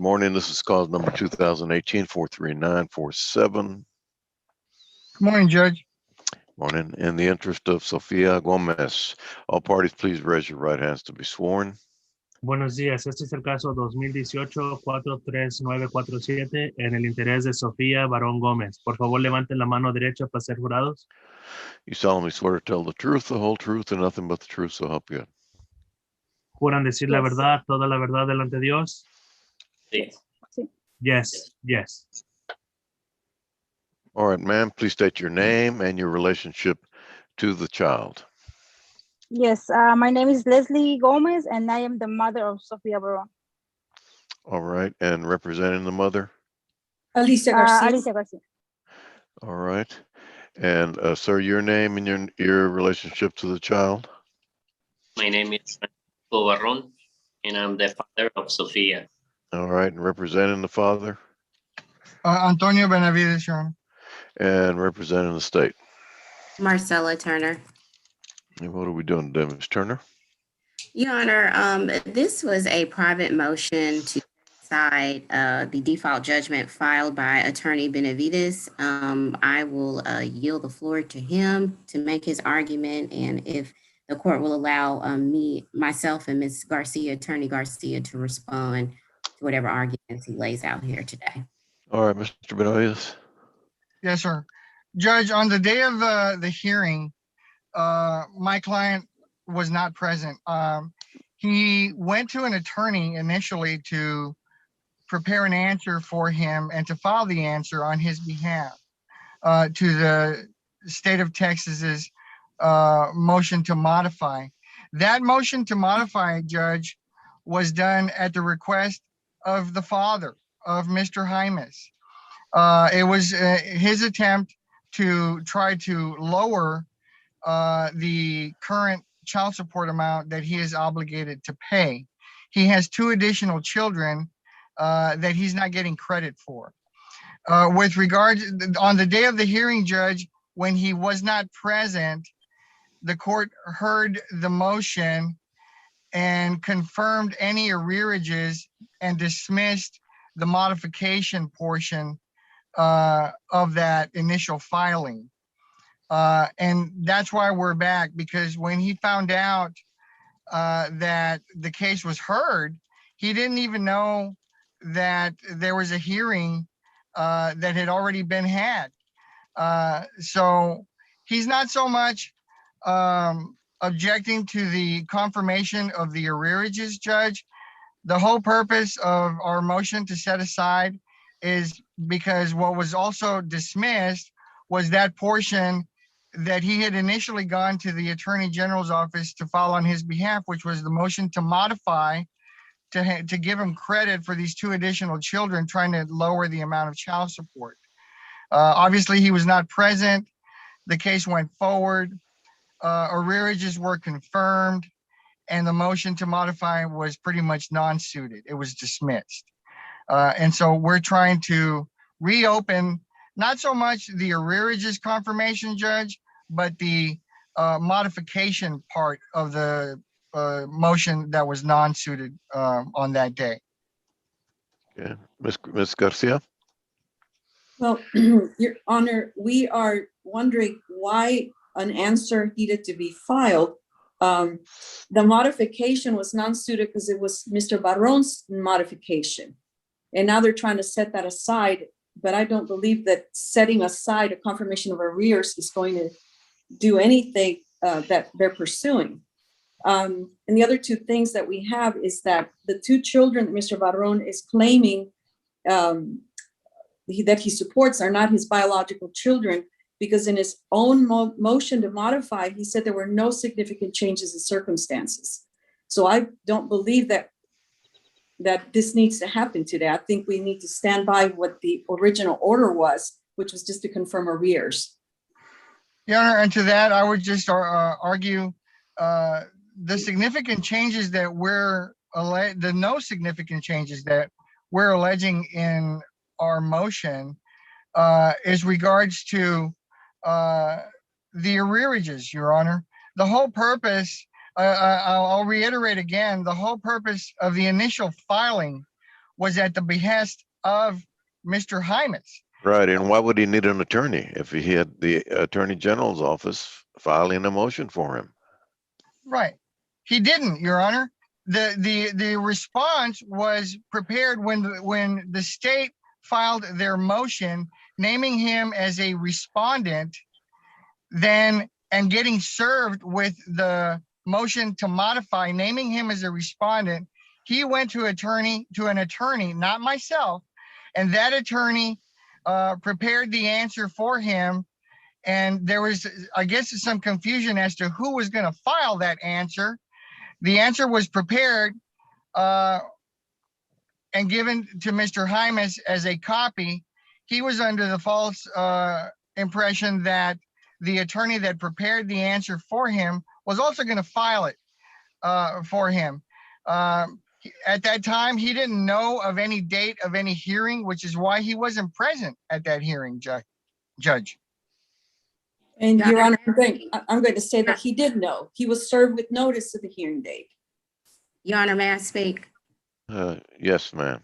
morning. This is cause number 2018-43947. Good morning, Judge. Morning. In the interest of Sofia Gomez, all parties please raise your right hands to be sworn. Buenos días, este es el caso 2018-43947 en el interés de Sofía Barón Gómez. Por favor, levanten la mano derecha para ser jurados. You solemnly swear to tell the truth, the whole truth, and nothing but the truth, so help you God. ¿Juran decir la verdad, toda la verdad delante de Dios? Sí. Yes, yes. All right, ma'am, please state your name and your relationship to the child. Yes, my name is Leslie Gomez, and I am the mother of Sofia Baron. All right, and representing the mother? Alicia Garcia. Alicia Garcia. All right. And sir, your name and your relationship to the child? My name is Francisco Barron, and I'm the father of Sofia. All right, and representing the father? Antonio Benavides, Your Honor. And representing the state? Marcella Turner. And what are we doing today, Ms. Turner? Your Honor, this was a private motion to decide the default judgment filed by Attorney Benavides. I will yield the floor to him to make his argument, and if the court will allow myself and Ms. Garcia, Attorney Garcia, to respond to whatever arguments he lays out here today. All right, Mr. Benavides. Yes, sir. Judge, on the day of the hearing, my client was not present. He went to an attorney initially to prepare an answer for him and to file the answer on his behalf to the state of Texas's motion to modify. That motion to modify, Judge, was done at the request of the father of Mr. Jaimes. It was his attempt to try to lower the current child support amount that he is obligated to pay. He has two additional children that he's not getting credit for. With regard, on the day of the hearing, Judge, when he was not present, the court heard the motion and confirmed any arrearages and dismissed the modification portion of that initial filing. And that's why we're back, because when he found out that the case was heard, he didn't even know that there was a hearing that had already been had. So he's not so much objecting to the confirmation of the arrearages, Judge. The whole purpose of our motion to set aside is because what was also dismissed was that portion that he had initially gone to the Attorney General's office to file on his behalf, which was the motion to modify to give him credit for these two additional children, trying to lower the amount of child support. Obviously, he was not present. The case went forward. Arrearages were confirmed, and the motion to modify was pretty much non-suited. It was dismissed. And so we're trying to reopen not so much the arrearages confirmation, Judge, but the modification part of the motion that was non-suited on that day. Okay, Ms. Garcia? Well, Your Honor, we are wondering why an answer needed to be filed. The modification was non-suited because it was Mr. Barron's modification. And now they're trying to set that aside, but I don't believe that setting aside a confirmation of arrears is going to do anything that they're pursuing. And the other two things that we have is that the two children that Mr. Barron is claiming that he supports are not his biological children, because in his own motion to modify, he said there were no significant changes in circumstances. So I don't believe that this needs to happen today. I think we need to stand by what the original order was, which was just to confirm arrears. Your Honor, and to that, I would just argue the significant changes that the no significant changes that we're alleging in our motion is regards to the arrearages, Your Honor. The whole purpose, I'll reiterate again, the whole purpose of the initial filing was at the behest of Mr. Hymas. Right, and why would he need an attorney if he had the Attorney General's office filing a motion for him? Right. He didn't, Your Honor. The response was prepared when the state filed their motion naming him as a respondent, then and getting served with the motion to modify, naming him as a respondent. He went to an attorney, not myself, and that attorney prepared the answer for him. And there was, I guess, some confusion as to who was going to file that answer. The answer was prepared and given to Mr. Hymas as a copy. He was under the false impression that the attorney that prepared the answer for him was also going to file it for him. At that time, he didn't know of any date of any hearing, which is why he wasn't present at that hearing, Judge. And Your Honor, I'm going to say that he did know. He was served with notice of the hearing date. Your Honor, may I speak? Yes, ma'am.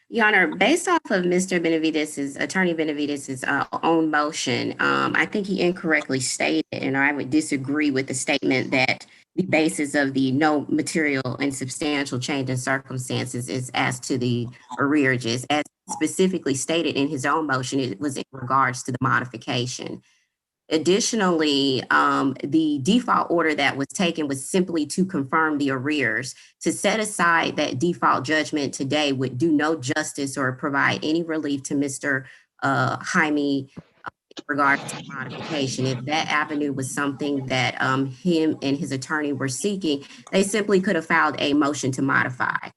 Your Honor, based off of Mr. Benavides's, Attorney Benavides's own motion, I think he incorrectly stated, and I would disagree with the statement that the basis of the no material and substantial change in circumstances is as to the arrearages. As specifically stated in his own motion, it was in regards to the modification. Additionally, the default order that was taken was simply to confirm the arrears. To set aside that default judgment today would do no justice or provide any relief to Mr. Jaime in regards to modification. If that avenue was something that him and his attorney were seeking, they simply could have filed a motion to modify.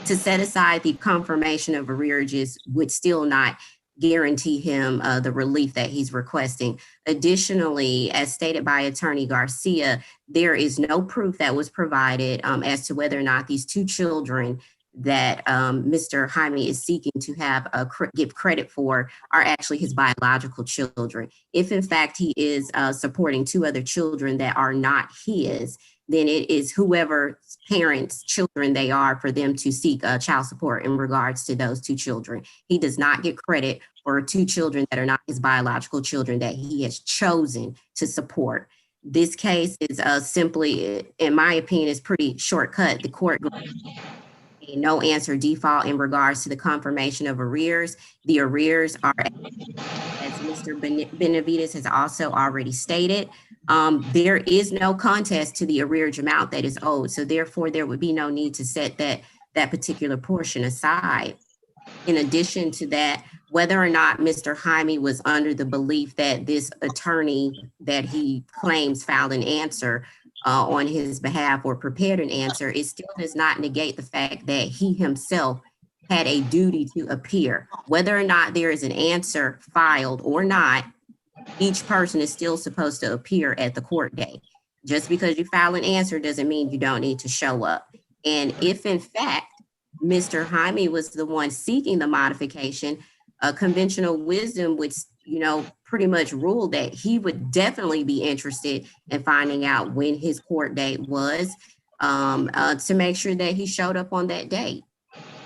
To set aside the confirmation of arrearages would still not guarantee him the relief that he's requesting. Additionally, as stated by Attorney Garcia, there is no proof that was provided as to whether or not these two children that Mr. Jaime is seeking to have give credit for are actually his biological children. If in fact he is supporting two other children that are not his, then it is whoever parents' children they are for them to seek child support in regards to those two children. He does not get credit for two children that are not his biological children that he has chosen to support. This case is simply, in my opinion, is pretty shortcut. The court a no answer default in regards to the confirmation of arrears. The arrears are, as Mr. Benavides has also already stated, there is no contest to the arrearage amount that is owed. So therefore, there would be no need to set that particular portion aside. In addition to that, whether or not Mr. Jaime was under the belief that this attorney that he claims filed an answer on his behalf or prepared an answer, it still does not negate the fact that he himself had a duty to appear. Whether or not there is an answer filed or not, each person is still supposed to appear at the court date. Just because you file an answer doesn't mean you don't need to show up. And if in fact, Mr. Jaime was the one seeking the modification, conventional wisdom would, pretty much rule that he would definitely be interested in finding out when his court date was to make sure that he showed up on that date.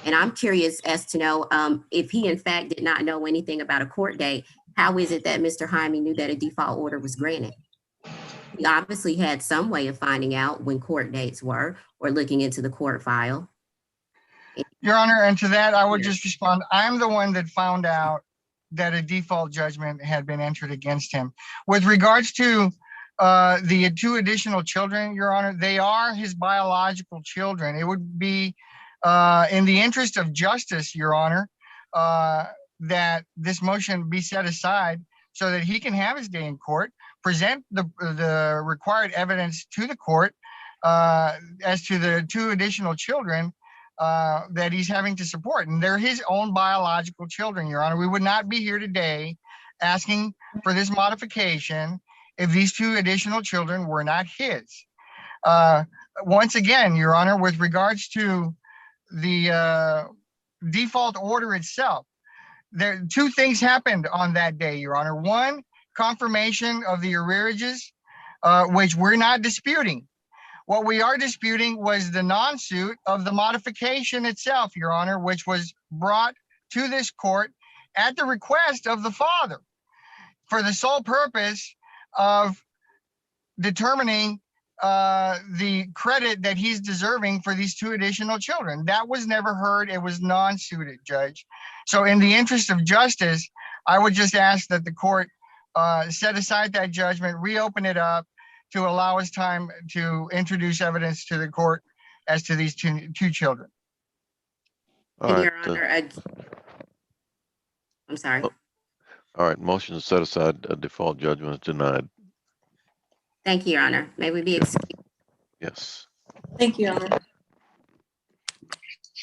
And I'm curious as to know if he in fact did not know anything about a court date, how is it that Mr. Jaime knew that a default order was granted? He obviously had some way of finding out when court dates were or looking into the court file. Your Honor, and to that, I would just respond. I'm the one that found out that a default judgment had been entered against him. With regards to the two additional children, Your Honor, they are his biological children. It would be in the interest of justice, Your Honor, that this motion be set aside so that he can have his day in court, present the required evidence to the court as to the two additional children that he's having to support. And they're his own biological children, Your Honor. We would not be here today asking for this modification if these two additional children were not his. Once again, Your Honor, with regards to the default order itself, there two things happened on that day, Your Honor. One, confirmation of the arrearages, which we're not disputing. What we are disputing was the non-suit of the modification itself, Your Honor, which was brought to this court at the request of the father for the sole purpose of determining the credit that he's deserving for these 2 additional children. That was never heard. It was non-suited, Judge. So in the interest of justice, I would just ask that the court set aside that judgment, reopen it up to allow us time to introduce evidence to the court as to these two children. All And right. Your Honor, I'm sorry. All right. Motion to set aside a default judgment is denied. Thank you, Your Honor. May we be excused? Yes. Thank you, Your Honor.